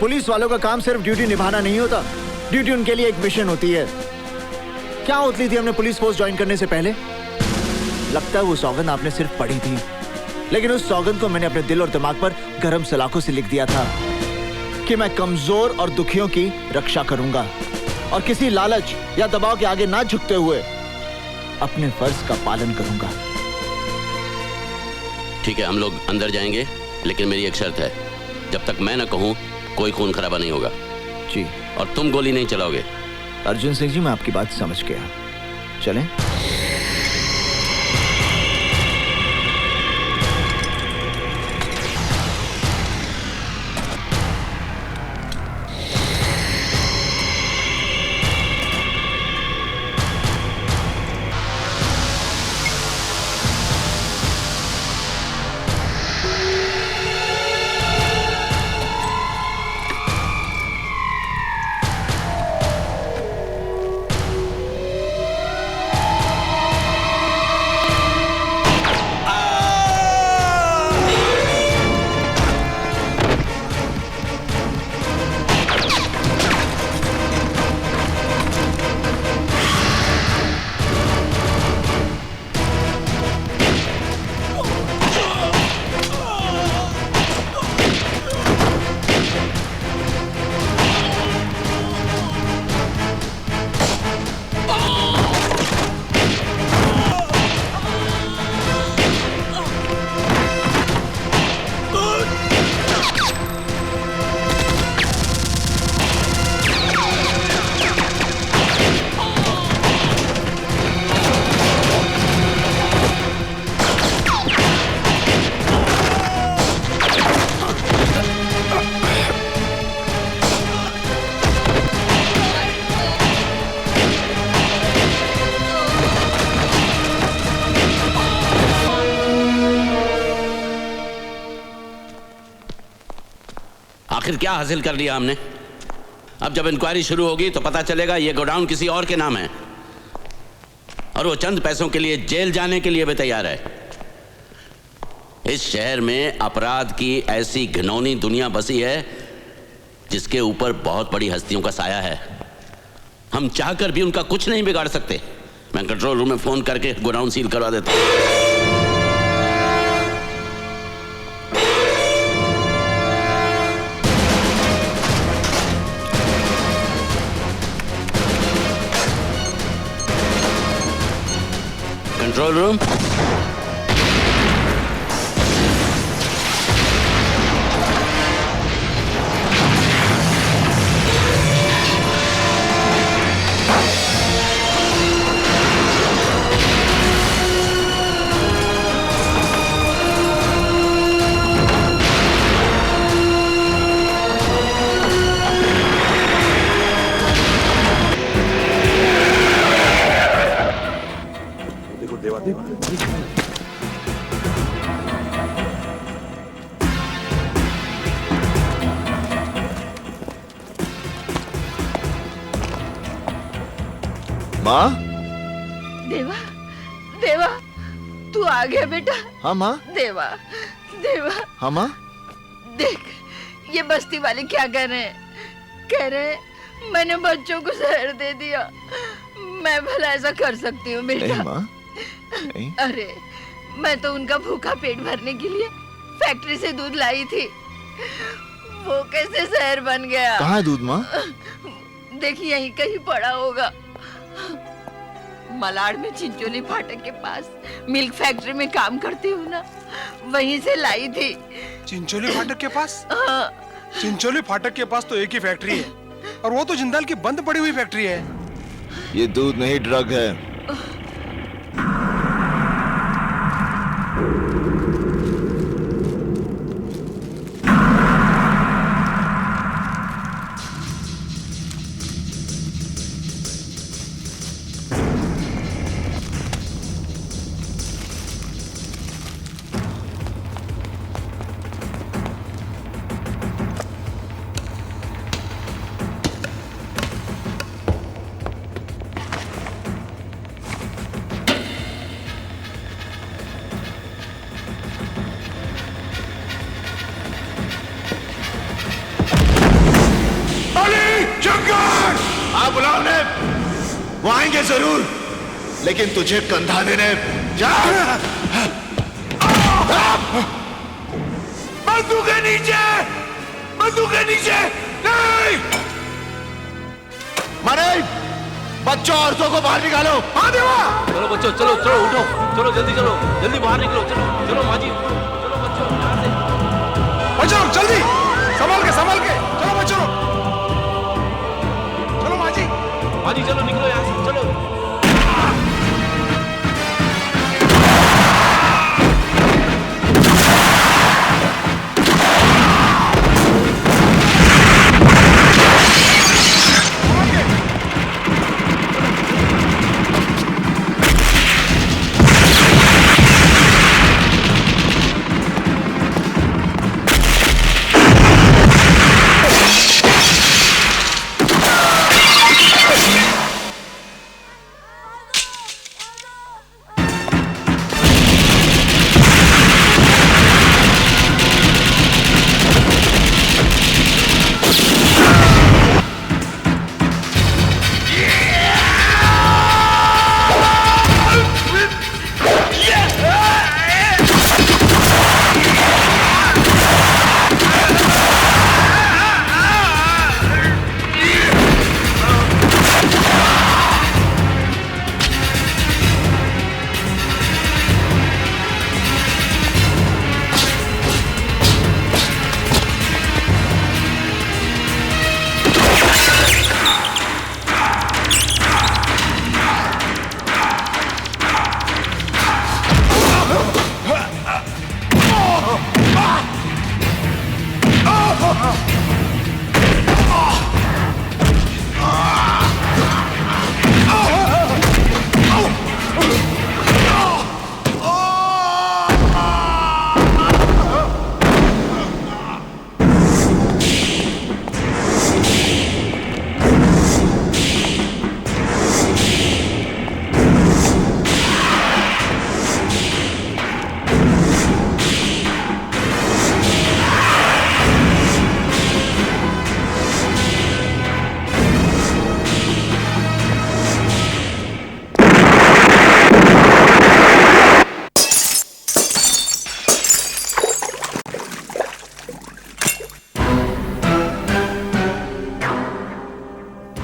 Police वालों का काम सिर्फ ड्यूटी निभाना नहीं होता, ड्यूटी उनके लिए एक मिशन होती है। क्या उतली थी हमने पुलिस फोर्स ज्वाइन करने से पहले? लगता है वो सौगंध आपने सिर्फ पढ़ी थी, लेकिन उस सौगंध को मैंने अपने दिल और दिमाग पर गरम सलाखों से लिख दिया था कि मैं कमजोर और दुखियों की रक्षा करूंगा और किसी लालच या दबाव के आगे ना झुकते हुए अपने फर्ज का पालन करूंगा। ठीक है, हम लोग अंदर जाएंगे, लेकिन मेरी एक शर्त है, जब तक मैं ना कहूं कोई खून खराबा नहीं होगा। जी। और तुम गोली नहीं चलाओगे। अर्जुन सिंह जी, मैं आपकी बात समझ गया। चलें? आखिर क्या हासिल कर लिया हमने? अब जब इंक्वायरी शुरू होगी तो पता चलेगा ये गोडाउन किसी और के नाम है और वो चंद पैसों के लिए जेल जाने के लिए भी तैयार है। इस शहर में अपराध की ऐसी घिनौनी दुनिया बसी है जिसके ऊपर बहुत बड़ी हस्तियों का साया है। हम चाहकर भी उनका कुछ नहीं बिगाड़ सकते। मैं कंट्रोल रूम में फोन करके गोडाउन सील करवा देता हूं। कंट्रोल रूम, माँ? देवा, देवा, तू आ गया बेटा। हाँ माँ। देवा, देवा। हाँ माँ। देख, ये बस्ती वाले क्या कह रहे हैं? कह रहे हैं मैंने बच्चों को जहर दे दिया। मैं भला ऐसा कर सकती हूँ बेटा? नहीं माँ, नहीं। अरे, मैं तो उनका भूखा पेट भरने के लिए फैक्ट्री से दूध लाई थी। वो कैसे जहर बन गया? कहाँ है दूध माँ? देखिए, यहीं कहीं पड़ा होगा। मलाड में चिंचोली फाटक के पास मिल्क फैक्ट्री में काम करती हूँ ना, वहीं से लाई थी। चिंचोली फाटक के पास? हाँ। चिंचोली फाटक के पास तो एक ही फैक्ट्री है और वो तो जिंदाल की बंद पड़ी हुई फैक्ट्री है। ये दूध नहीं, ड्रग है। वो आएंगे जरूर, लेकिन तुझे कंधा देने जा। बंदूक के नीचे, बंदूक के नीचे नहीं। मारे बच्चों औरतों को बाहर निकालो। हाँ देवा। चलो बच्चों, चलो चलो उठो, चलो जल्दी चलो, जल्दी बाहर निकलो, चलो चलो माँ जी, चलो बच्चों यहाँ से। बच्चों जल्दी, संभाल के चलो बच्चों, चलो माँ जी चलो निकलो यहाँ से, चलो।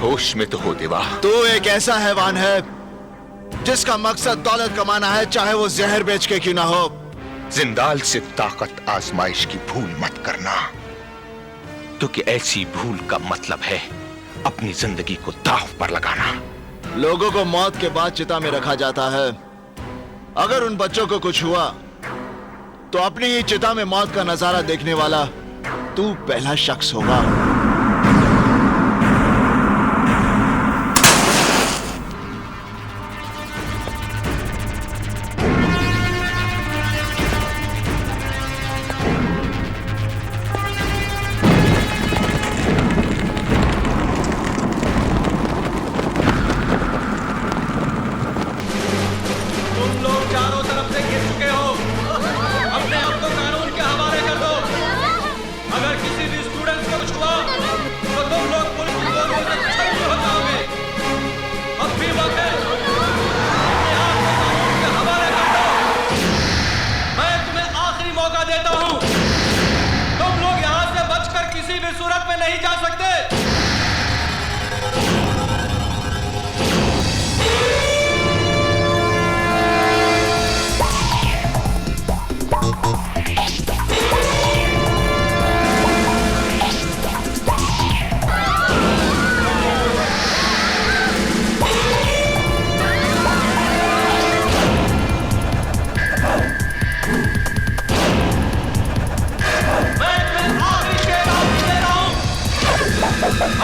होश में तो हो देवा। तू एक ऐसा हैवान है जिसका मकसद दौलत कमाना है, चाहे वो जहर बेच के क्यों ना हो। जिंदाल से ताकत आजमाइश की भूल मत करना, क्योंकि ऐसी भूल का मतलब है अपनी जिंदगी को दांव पर लगाना। लोगों को मौत के बाद चिता में रखा जाता है। अगर उन बच्चों को कुछ हुआ तो अपनी ही चिता में मौत का नजारा देखने वाला तू पहला शख्स होगा।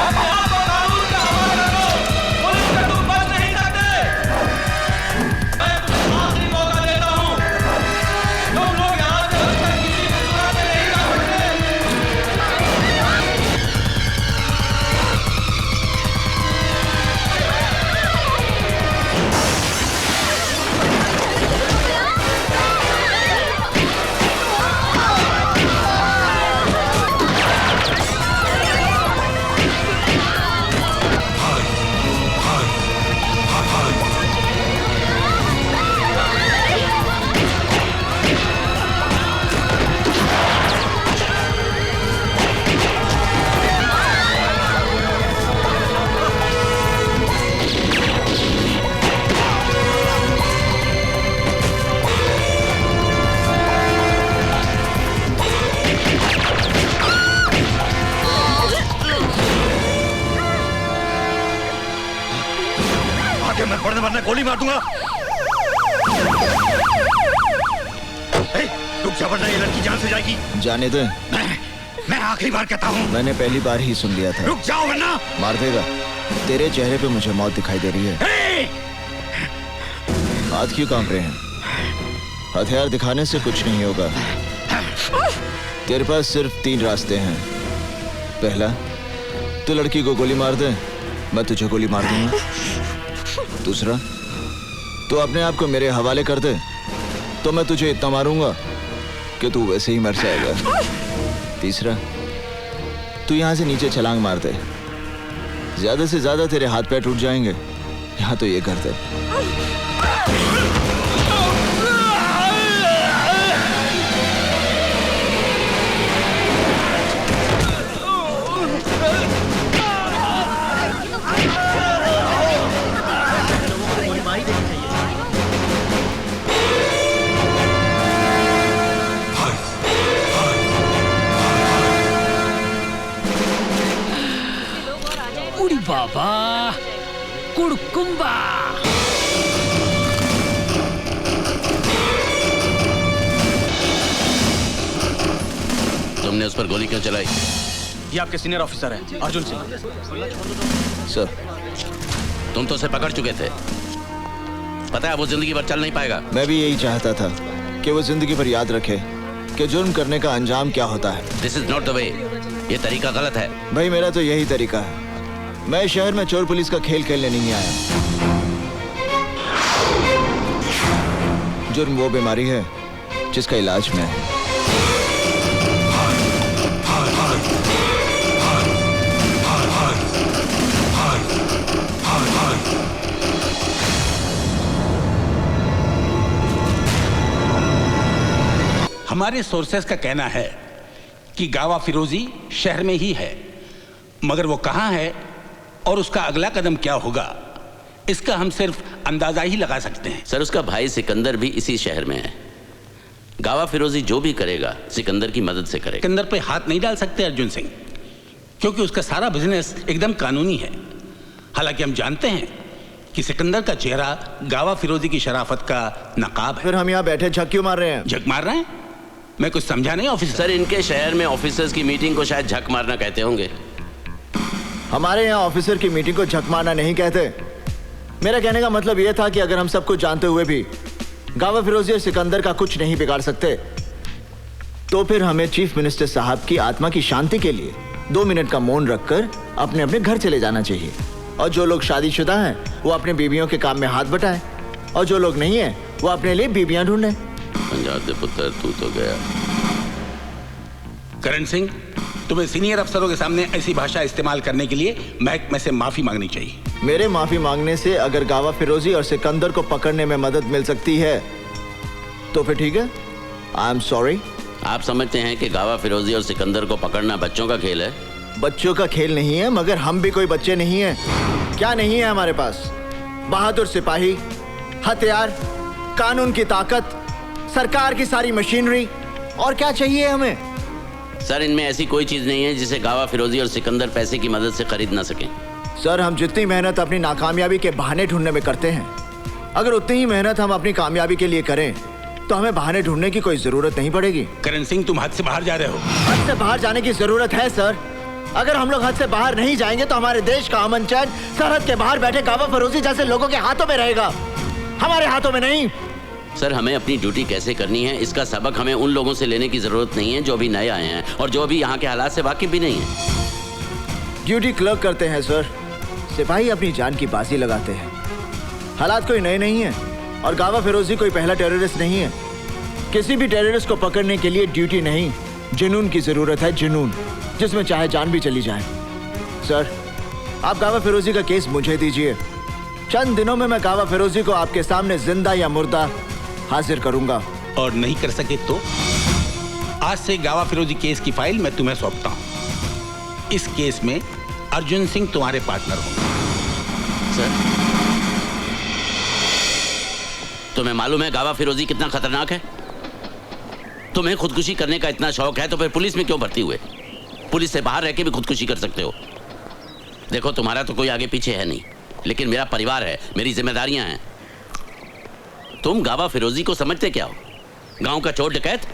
आप यहाँ पर कानून के हवाले वरना गोली मार दूंगा। रुक जा वरना ये लड़की जान से जाएगी। जाने दे। मैं आखिरी बार कहता हूँ। मैंने पहली बार ही सुन लिया था। रुक जाओ वरना मार देगा। तेरे चेहरे पे मुझे मौत दिखाई दे रही है। हाथ क्यों कांप रहे हैं? हथियार दिखाने से कुछ नहीं होगा। तेरे पास सिर्फ 3 रास्ते हैं। पहला, तू लड़की को गोली मार दे, मैं तुझे गोली मार दूंगा। दूसरा, तू अपने आप को मेरे हवाले कर दे, तो मैं तुझे इतना मारूंगा कि तू वैसे ही मर जाएगा। तीसरा, तू यहां से नीचे छलांग मार दे। ज्यादा से ज्यादा तेरे हाथ पैर टूट जाएंगे, यहां तो ये कर दे। उड़ी बाबा कुड़कुम्बा। तुमने उस पर गोली क्यों चलाई? ये आपके सीनियर ऑफिसर हैं, अर्जुन सिंह। सर, तुम तो उसे पकड़ चुके थे, पता है वो जिंदगी भर चल नहीं पाएगा। मैं भी यही चाहता था कि वो जिंदगी भर याद रखे कि जुर्म करने का अंजाम क्या होता है। This is not the way. ये तरीका गलत है। भाई मेरा तो यही तरीका है। मैं शहर में चोर पुलिस का खेल खेलने नहीं आया। जुर्म वो बीमारी है जिसका इलाज मैं है। हमारे सोर्सेस का कहना है कि गावा फिरोजी शहर में ही है, मगर वो कहां है और उसका अगला कदम क्या होगा, इसका हम सिर्फ अंदाजा ही लगा सकते हैं। सर, उसका भाई सिकंदर भी इसी शहर में है। गावा फिरोजी जो भी करेगा सिकंदर की मदद से करेगा। सिकंदर पे हाथ नहीं डाल सकते अर्जुन सिंह, क्योंकि उसका सारा बिजनेस एकदम कानूनी है। हालांकि हम जानते हैं कि सिकंदर का चेहरा गावा फिरोजी की शराफत का नकाब है। फिर हम यहाँ बैठे झक क्यों मार रहे हैं? झक मार रहे हैं? मैं कुछ समझा नहीं ऑफिसर। सर, इनके शहर में ऑफिसर्स की मीटिंग को शायद झक मारना कहते होंगे। हमारे यहाँ ऑफिसर की मीटिंग को झक मारना नहीं कहते। मेरा कहने का मतलब यह था कि अगर हम सब कुछ जानते हुए भी गावा फिरोजी और सिकंदर का कुछ नहीं बिगाड़ सकते, तो फिर हमें चीफ मिनिस्टर साहब की आत्मा की शांति के लिए 2 मिनट का मौन रखकर अपने अपने घर चले जाना चाहिए। और जो लोग शादीशुदा हैं वो अपने बीवियों के काम में हाथ बटाएं, और जो लोग नहीं हैं वो अपने लिए बीवियां ढूंढें। पंजाब दे पुत्र, तू तो गया। करण सिंह, तुम्हें सीनियर अफसरों के सामने ऐसी भाषा इस्तेमाल करने के लिए महकमे से माफी मांगनी चाहिए। मेरे माफी मांगने से अगर गावा फिरोजी और सिकंदर को पकड़ने में मदद मिल सकती है तो फिर ठीक है, आई एम सॉरी। आप समझते हैं कि गावा फिरोजी और सिकंदर को पकड़ना बच्चों का खेल है? बच्चों का खेल नहीं है, मगर हम भी कोई बच्चे नहीं हैं। क्या नहीं है हमारे पास? बहादुर सिपाही, हथियार, कानून की ताकत, सरकार की सारी मशीनरी, और क्या चाहिए हमें? सर, इनमें ऐसी कोई चीज नहीं है जिसे गावा फिरोजी और सिकंदर पैसे की मदद से खरीद ना सकें। सर, हम जितनी मेहनत अपनी नाकामयाबी के बहाने ढूंढने में करते हैं, अगर उतनी ही मेहनत हम अपनी कामयाबी के लिए करें तो हमें बहाने ढूंढने की कोई जरूरत नहीं पड़ेगी। करण सिंह, तुम हद से बाहर जा रहे हो। हद से बाहर जाने की जरूरत है सर। अगर हम लोग हद से बाहर नहीं जाएंगे तो हमारे देश का अमन चैन सरहद के बाहर बैठे गावा फिरोजी जैसे लोगों के हाथों में रहेगा, हमारे हाथों में नहीं। सर, हमें अपनी ड्यूटी कैसे करनी है इसका सबक हमें उन लोगों से लेने की जरूरत नहीं है जो अभी नए आए हैं और जो अभी यहाँ के हालात से वाकिफ भी नहीं है। ड्यूटी क्लर्क करते हैं सर, सिपाही अपनी जान की बाजी लगाते हैं। हालात कोई नए नहीं है और गावा फिरोजी कोई पहला टेररिस्ट नहीं है। किसी भी टेररिस्ट को पकड़ने के लिए ड्यूटी नहीं, जुनून की जरूरत है, जुनून, जिसमें चाहे जान भी चली जाए। सर, आप गावा फिरोजी का केस मुझे दीजिए, चंद दिनों में मैं गावा फिरोजी को आपके सामने जिंदा या मुर्दा हाजिर करूंगा। और नहीं कर सके तो आज से गावा फिरोजी केस की फाइल मैं तुम्हें सौंपता हूं। इस केस में अर्जुन सिंह तुम्हारे पार्टनर होंगे। सर, तुम्हें मालूम है गावा फिरोजी कितना खतरनाक है? तुम्हें खुदकुशी करने का इतना शौक है तो फिर पुलिस में क्यों भर्ती हुए? पुलिस से बाहर रह के भी खुदकुशी कर सकते हो। देखो, तुम्हारा तो कोई आगे पीछे है नहीं, लेकिन मेरा परिवार है, मेरी जिम्मेदारियां हैं। तुम गावा फिरोजी को समझते क्या हो? गांव का चोर डकैत?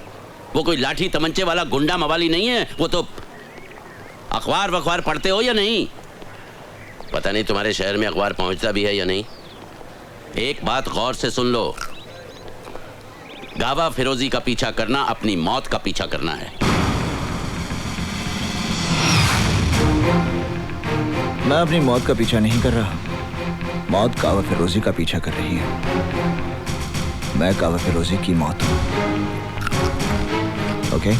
वो कोई लाठी तमंचे वाला गुंडा मवाली नहीं है। वो तो अखबार वखबार पढ़ते हो या नहीं? पता नहीं तुम्हारे शहर में अखबार पहुंचता भी है या नहीं। एक बात गौर से सुन लो, गावा फिरोजी का पीछा करना अपनी मौत का पीछा करना है। मैं अपनी मौत का पीछा नहीं कर रहा, मौत गावा फिरोजी का पीछा कर रही है। मैं गावा फिरोजी की मौत हूं। ओके?